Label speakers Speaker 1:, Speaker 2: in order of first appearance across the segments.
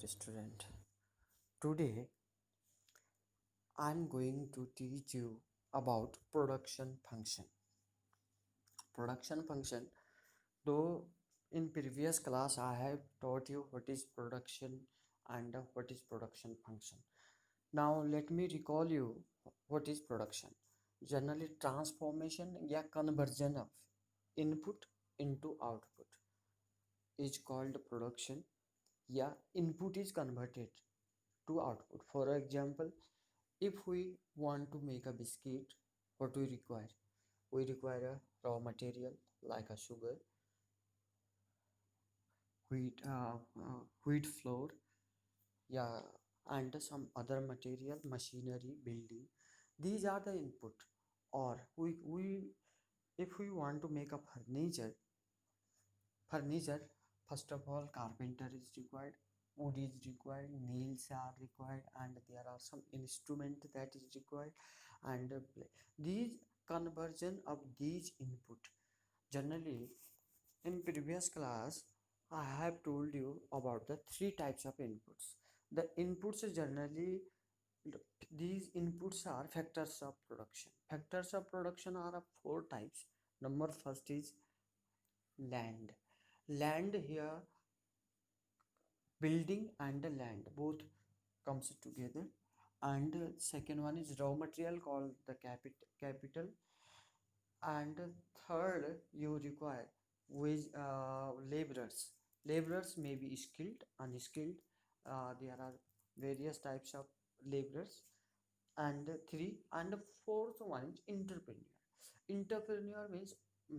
Speaker 1: Restaurant. Today I'm going to teach you about production function. Production function, though in previous class I have taught you what is production and what is production function. Now let me recall you what is production. Generally transformation या conversion of input into output is called production. Yeah, input is converted to output. For example, if we want to make a biscuit, what we require? We require a raw material like a sugar, wheat flour, yeah, and some other material, machinery, building. These are the input. Or we if we want to make a furniture, first of all, carpenter is required, wood is required, nails are required, and there are some instrument that is required, and these conversion of these input. Generally, in previous class, I have told you about the three types of inputs. The inputs is generally these inputs are factors of production. Factors of production are of four types. Number first is land. Land here, building and the land both comes together. And second one is raw material called the capital. And third, you require with laborers may be skilled, unskilled. There are various types of laborers. And three and fourth one is entrepreneur means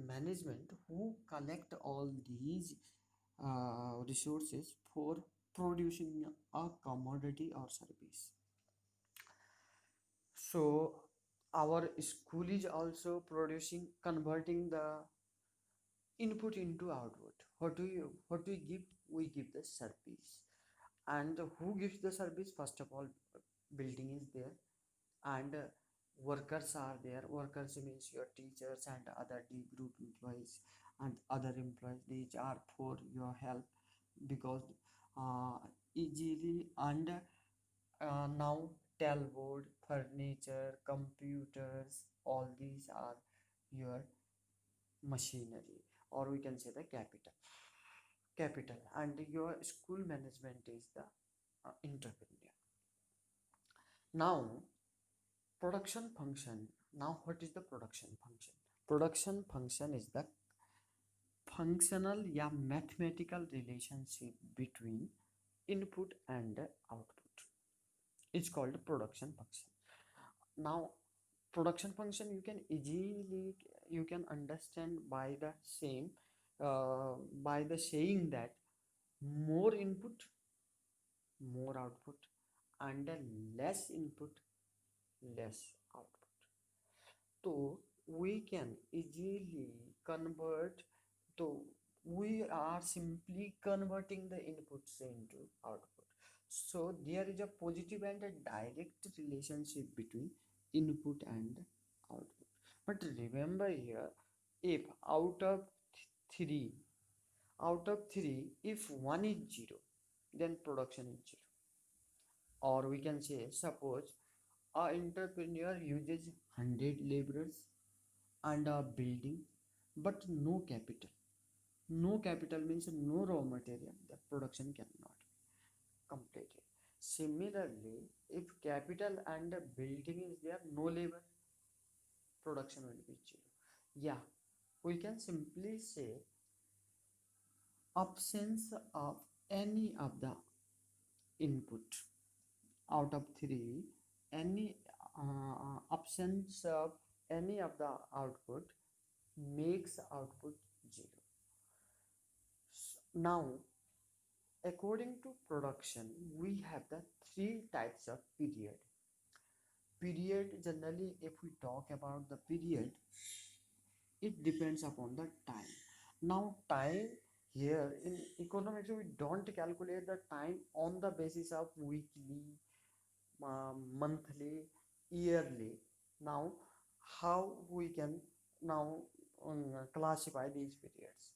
Speaker 1: management who collect all these resources for producing a commodity or service. So our school is also producing, converting the input into output. What do we give? We give the service. And who gives the service? First of all, building is there, and workers are there. Workers means your teachers and other D group employees and other employees. These are for your help because uh, easily. And now talboard, furniture, computers, all these are your machinery, or we can say the capital. And your school management is the entrepreneur. Now production function. Now what is the production function? Production function is the functional या mathematical relationship between input and output. It's called production function. Now production function you can easily you can understand by the same by the saying that more input, more output, and less input, less output. So we can easily convert. So we are simply converting the inputs into output. So there is a positive and a direct relationship between input and output. But remember here, if out of three, if one is zero, then production is zero. Or we can say, suppose a entrepreneur uses 100 laborers and a building, but no capital. No capital means no raw material. The production cannot be completed. Similarly, if capital and a building is there, no labor, production will be zero. Yeah, we can simply say absence of any of the input out of three, any absence of any of the output makes output zero. Now, according to production, we have the three types of period. Period, generally, if we talk about the period, it depends upon the time. Now, time here in economics, we don't calculate the time on the basis of weekly, monthly, yearly. Now, how we can now classify these periods?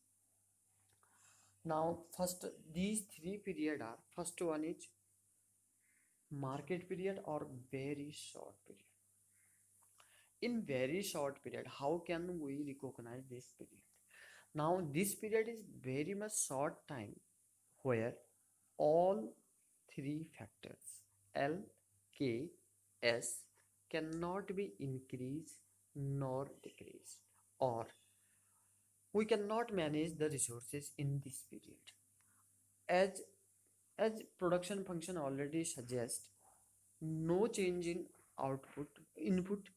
Speaker 1: Now first, these three period are, first one is market period or very short period. In very short period, how can we recognize this period? Now this period is very much short time where all three factors L, K, S cannot be increased nor decreased, or we cannot manage the resources in this period. As as production function already suggests, no change in output input,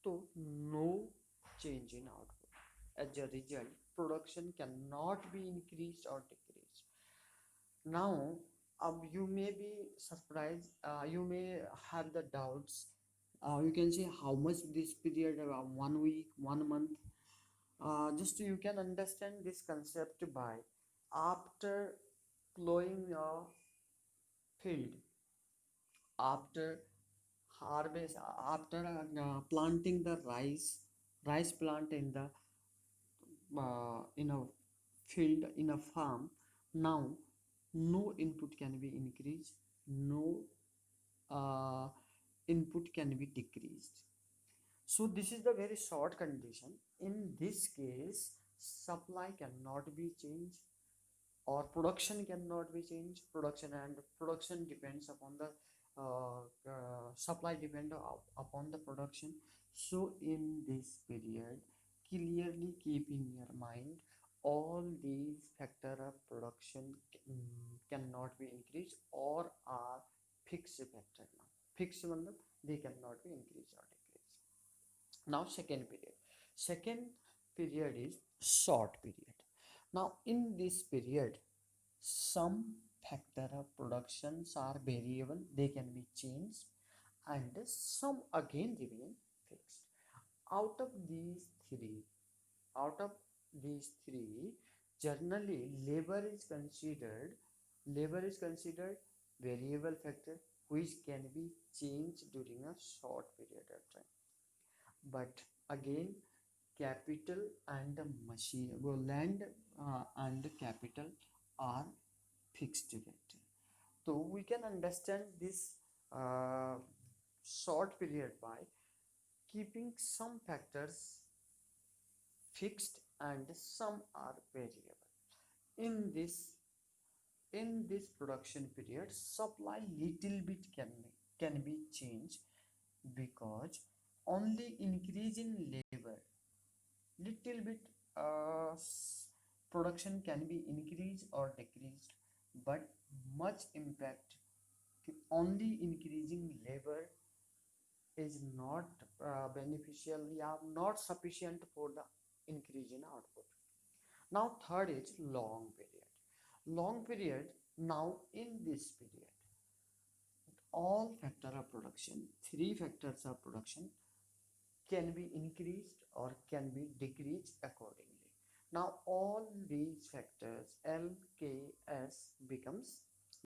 Speaker 1: so no change in output. As a result, production cannot be increased or decreased. Now, you may be surprised, you may have the doubts. You can say how much this period, 1 week, 1 month. Just you can understand this concept by, after plowing a field, after harvest, after planting the rice plant in a field, in a farm. Now no input can be increased, no uh, input can be decreased. So this is the very short condition. In this case, supply cannot be changed or production cannot be changed. Production depends upon the supply depend upon the production. So in this period, clearly keep in your mind, all these factor of production cannot be increased or are fixed factor. Now fixed matlab they cannot be increased or decreased. Now second period is short period. Now in this period, some factor of productions are variable, they can be changed, and some again remain fixed. Out of these three, out of these three, generally labor is considered variable factor which can be changed during a short period of time. But again, capital and machine, well, land and capital are fixed factor. So we can understand this uh, short period by keeping some factors fixed and some are variable. In this production period, supply little bit can be changed, because only increase in labor, little bit production can be increased or decreased, but much impact only increasing labor is not beneficial, yeah, not sufficient for the increase in output. Now third is long period. Long period, now in this period, all factor of production, three factors of production can be increased or can be decreased accordingly. Now all these factors L,